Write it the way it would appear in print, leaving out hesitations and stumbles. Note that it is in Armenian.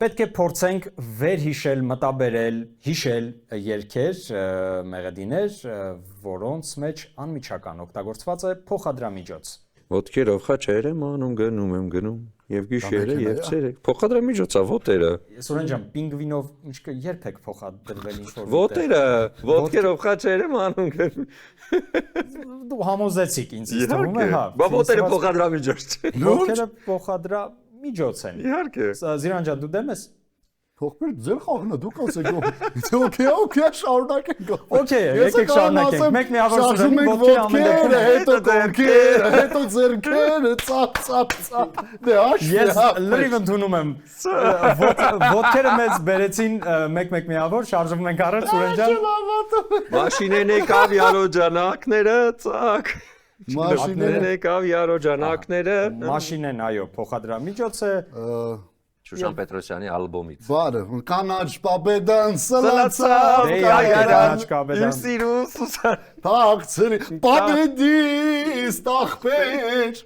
Պետք է փորձենք վերհիշել, մտաբերել, հիշել երգեր, մեղեդիներ, որոնց մեջ անմիջական օգտագործված է փոխադրամիջոց։ Ոտքերով խաչեր եմ անում, գնում եմ գնում, եւ գիշերը եւ ցերեկ։ Փոխադրամիջոցա ոտերը։ Սուրեն ջան, պինգվինով երբ եք փոխադրվել ինչ-որ Ոտերը, ոտքերով խաչեր եմ անում, գնում։ Դու համոզեցիք ինձ, ինձ թվում է, հա։ Բա ոտերը փոխադրամիջոց չէ։ Ոտքերը փոխադրամիջոց են։ Իհարկե։ Զիրան ջան, դու դեմ ես։ Թողբեր ձեր խաղն է, դուք ասեք։ Okay, շարունակենք։ Okay, եկեք շարունակենք։ Մեկ միավոր Սուրենի ոտքի ամեն հետո կողքերը, հետո ձեռքերը, ծափ։ Դե աշ։ Ես լրիվ ընդունում եմ։ Ոտքերը մեզ բերեցին մեկ միավոր, շարժվում ենք առաջ Սուրեն ջան։ Մաշինեն եկավ յարոջանակները, ծակ։ Մաշինեն եկավ յարոջանակները։ Մաշինեն, այո, փոխադրամիջոց է։ Շուշան Պետրոսյանի ալբոմից։ Բարը, կանաչ պապեդան սլացավ, կանաչ պապեդան։ Իմ սիրուն Սուսան։ Թաղցրի, պապեդիս տախպեջ,